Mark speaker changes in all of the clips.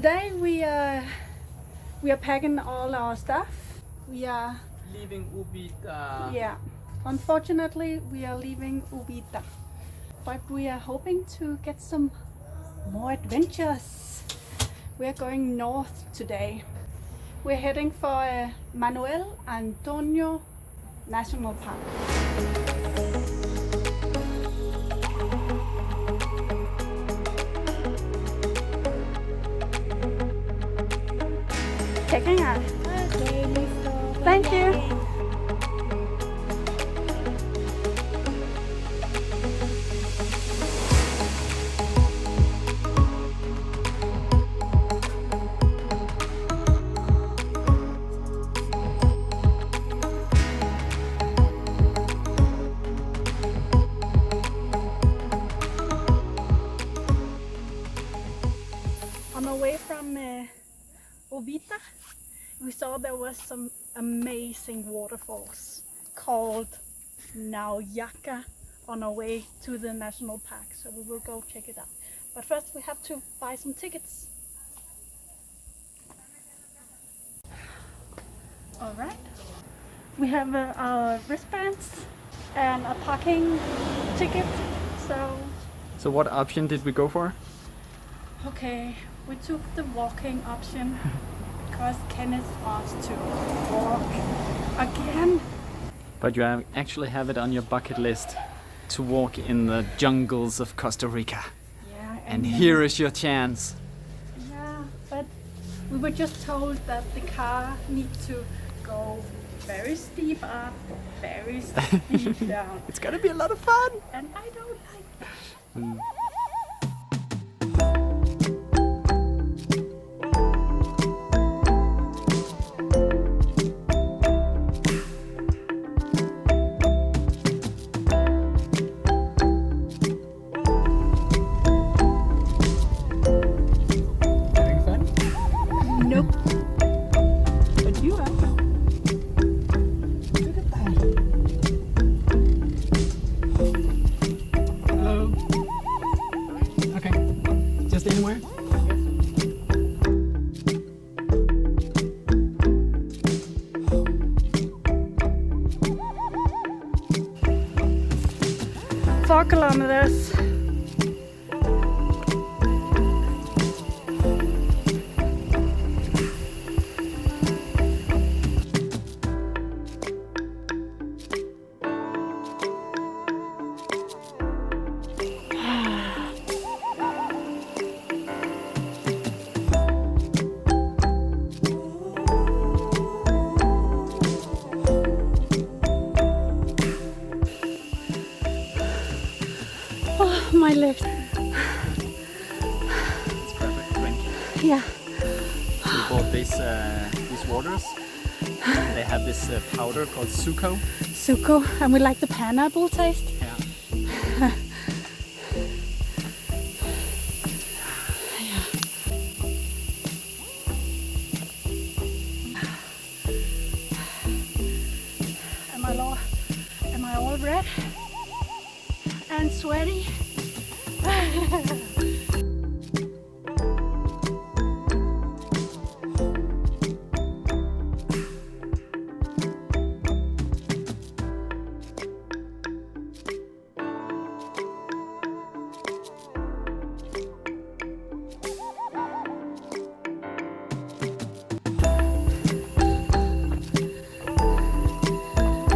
Speaker 1: Today we are packing all our stuff. We are
Speaker 2: leaving Uvita.
Speaker 1: Yeah, unfortunately we are leaving Uvita, but we are hoping to get some more adventures. We are going north today. We're heading for Manuel Antonio National Park. Checking out.
Speaker 3: Okay, listo.
Speaker 1: Thank you. On our way from Uvita, we saw there was some amazing waterfalls called Nauyaca on our way to the national park, so we will go check it out. But first we have to buy some tickets. All right, we have our wristbands and a parking ticket.
Speaker 2: So what option did we go for?
Speaker 1: Okay, we took the walking option because Kenneth wants to walk again.
Speaker 2: But you actually have it on your bucket list to walk in the jungles of Costa Rica.
Speaker 1: Yeah,
Speaker 2: And here is your chance.
Speaker 1: Yeah, but we were just told that the car needs to go very steep up, very steep down.
Speaker 2: It's gonna be a lot of fun.
Speaker 1: And I don't like that.
Speaker 2: Having fun?
Speaker 1: Nope. But you are. Look at that.
Speaker 2: Hello. Okay. Just anywhere?
Speaker 1: Yes. 4 kilometers. Oh, my legs.
Speaker 2: It's perfect drink.
Speaker 1: Yeah.
Speaker 2: We bought these waters. They have this powder called suco.
Speaker 1: Suco, and we like the pineapple taste.
Speaker 2: Yeah.
Speaker 1: Am I all red and sweaty?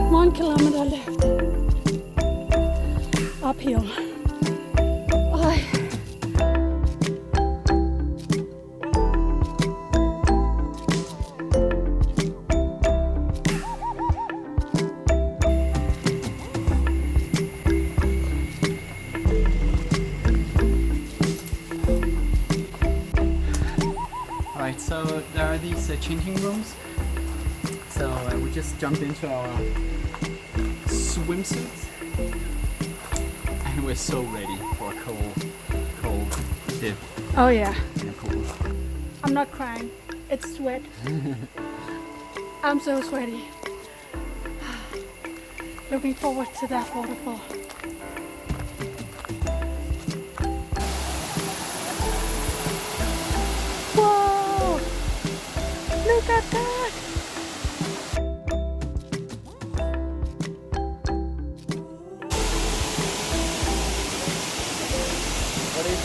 Speaker 1: One kilometer left. Uphill. Oj.
Speaker 2: Alright, so there are these changing rooms. So we just jumped into our swimsuits. And we're so ready for a cold dip
Speaker 1: Oh yeah.
Speaker 2: in a pool.
Speaker 1: I'm not crying. It's sweat. I'm so sweaty. Looking forward to that waterfall. Whoa!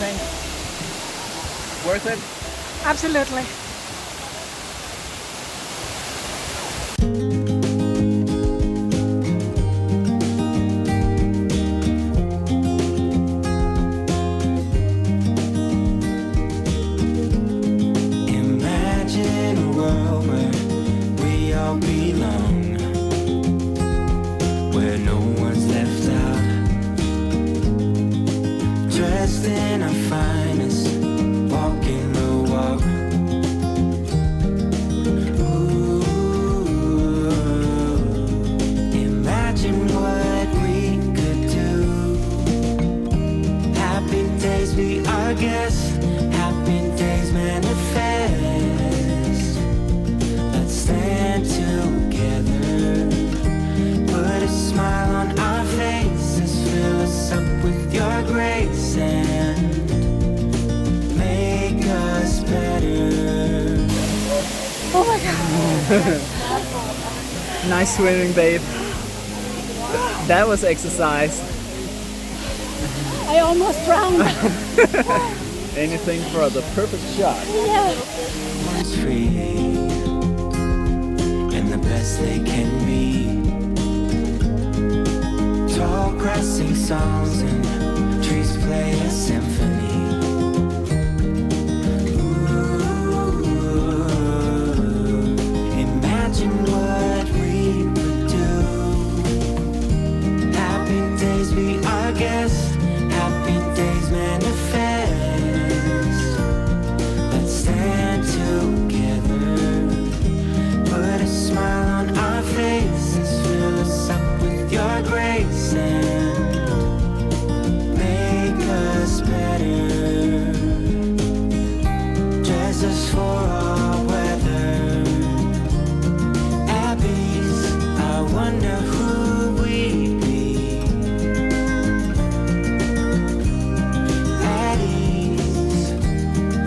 Speaker 2: think? Worth it?
Speaker 1: Absolutely.
Speaker 4: Imagine a world where we all belong, where no one's left out, dressed in our finest, walking the walk. Ooh, imagine what we could do. Happy days be our guests, happy days manifest. Let's stand together, put a smile on our faces, fill us up with your grace and make us better.
Speaker 1: Oh my god.
Speaker 2: Nice swimming, babe. That was exercise.
Speaker 1: I almost drowned.
Speaker 2: Anything for the perfect shot.
Speaker 1: Yeah.
Speaker 4: One's free, and the best they can be. Tall grass sing songs and trees play a symphony. Ooh, imagine what we could do. Happy days be our guests, happy days manifest. Let's stand together, put a smile on our faces, fill us up with your grace and make us better. Dress us for all weather. Abbeys, I wonder who we'd be. At ease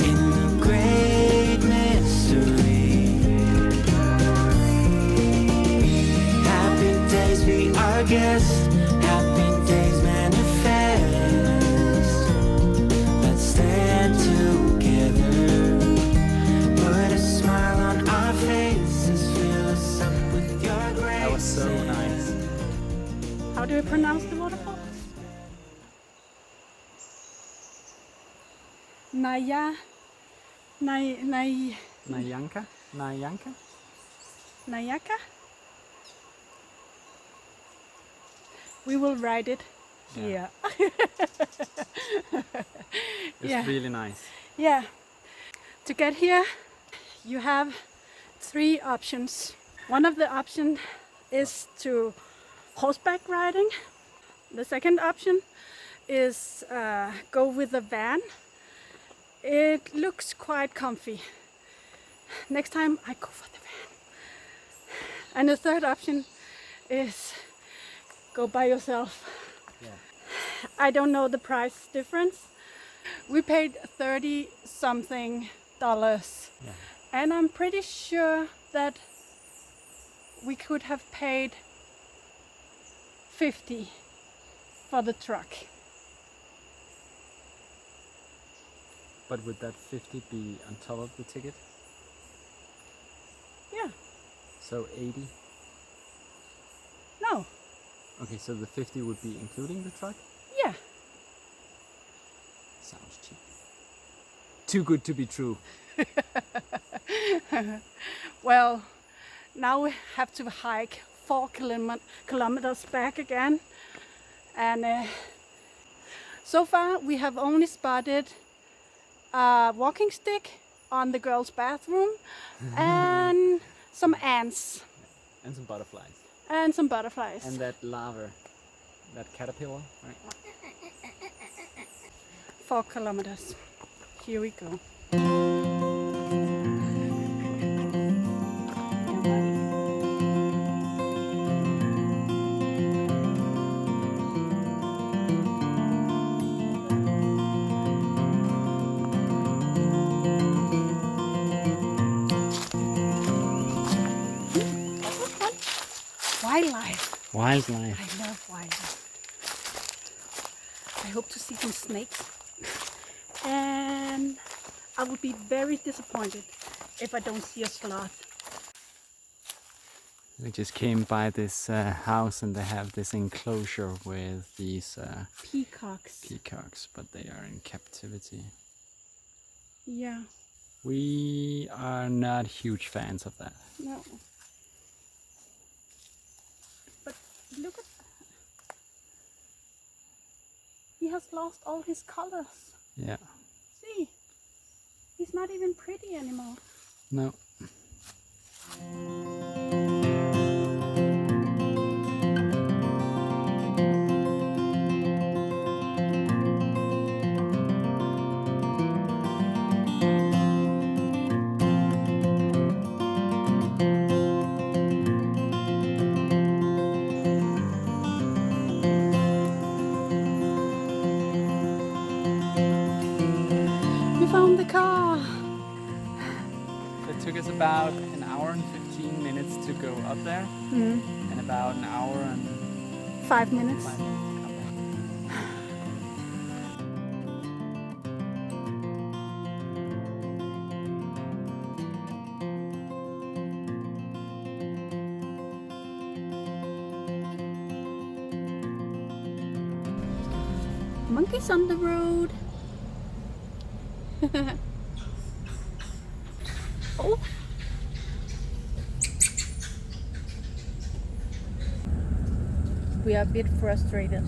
Speaker 4: in the great mystery. Happy days be our guests, happy days manifest. Let's stand together, put a smile on our faces, fill us up with your grace.
Speaker 2: That was so nice.
Speaker 1: How do you pronounce the waterfall?
Speaker 2: Nauyaca? Nauyaca?
Speaker 1: Nauyaca? We will write it here.
Speaker 2: It's
Speaker 1: Yeah.
Speaker 2: really nice.
Speaker 1: Yeah. To get here, you have 3 options. One of the options is to horseback riding. The second option is go with a van. It looks quite comfy. Next time I go for the van. And the third option is go by yourself.
Speaker 2: Yeah.
Speaker 1: I don't know the price difference. We paid $30 something.
Speaker 2: Yeah.
Speaker 1: And I'm pretty sure that we could have paid 50 for the truck.
Speaker 2: But would that 50 be on top of the ticket?
Speaker 1: Yeah.
Speaker 2: So 80?
Speaker 1: No.
Speaker 2: Okay, so the 50 would be including the truck?
Speaker 1: Yeah.
Speaker 2: Sounds cheap. Too good to be true.
Speaker 1: Well, now we have to hike 4 kilometers back again. And so far we have only spotted a walking stick on the girls' bathroom and some ants
Speaker 2: And some butterflies.
Speaker 1: and some butterflies.
Speaker 2: And that larva, that caterpillar, right?
Speaker 1: 4 kilometers. Here we go. Wildlife.
Speaker 2: Wildlife.
Speaker 1: I love wildlife. I hope to see some snakes. and I would be very disappointed if I don't see a sloth.
Speaker 2: We just came by this house and they have this enclosure with these
Speaker 1: Peacocks.
Speaker 2: but they are in captivity.
Speaker 1: Yeah.
Speaker 2: We are not huge fans of that.
Speaker 1: No. But look at he has lost all his colors.
Speaker 2: Yeah.
Speaker 1: See? He's not even pretty anymore.
Speaker 2: No.
Speaker 1: We found the car.
Speaker 2: It took us about an hour and 15 minutes to go up there, and about an hour and
Speaker 1: 5 minutes.
Speaker 2: 5 minutes to come back.
Speaker 1: Monkeys on the road. Oh. We are a bit frustrated.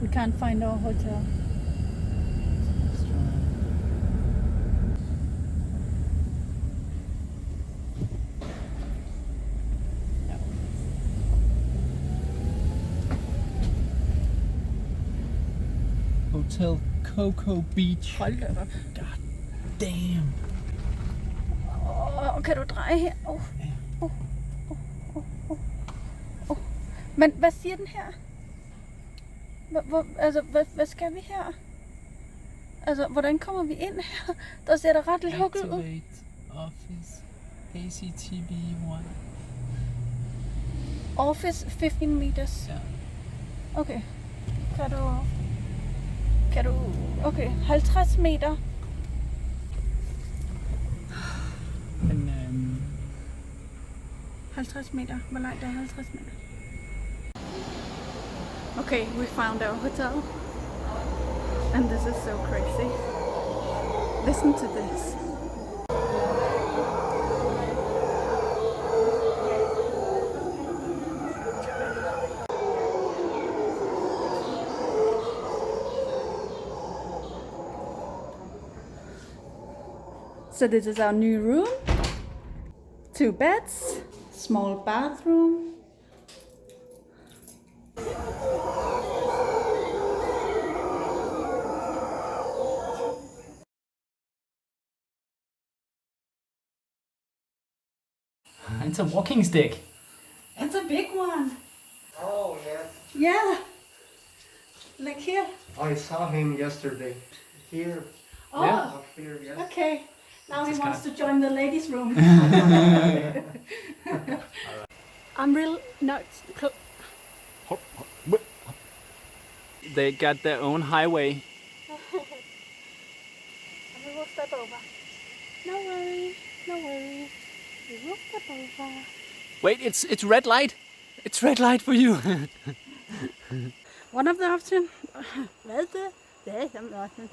Speaker 1: We can't find our hotel.
Speaker 2: Hotel Cocoa Beach.
Speaker 1: Hold da op.
Speaker 2: God damn.
Speaker 1: Kan du dreje her? Men hvad siger den her? Hvad skal vi her? Altså, hvordan kommer vi ind her? Der ser det ret lukket ud.
Speaker 2: Activate office ACTB 1.
Speaker 1: Office 15 meters.
Speaker 2: Ja.
Speaker 1: Okay. Kan du... Okay, 50 meter.
Speaker 2: Men
Speaker 1: 50 meter. Hvor langt er 50 meter? Okay, we found our hotel. And this is so crazy. Listen to this. So this is our new room. 2 beds, small bathroom.
Speaker 2: it's a walking stick.
Speaker 1: It's a big one.
Speaker 5: Oh, yeah.
Speaker 1: Yeah. Like here.
Speaker 5: I saw him yesterday. Here.
Speaker 1: Oh,
Speaker 5: Up here, yes.
Speaker 1: okay. Now he wants to join the ladies' room. I'm real nuts.
Speaker 2: They got their own highway.
Speaker 1: And we will step over. No worry, no worry. We will step over.
Speaker 2: Wait, it's red light. It's red light for you.
Speaker 1: One of the options. Hvad er det? Det er nothing.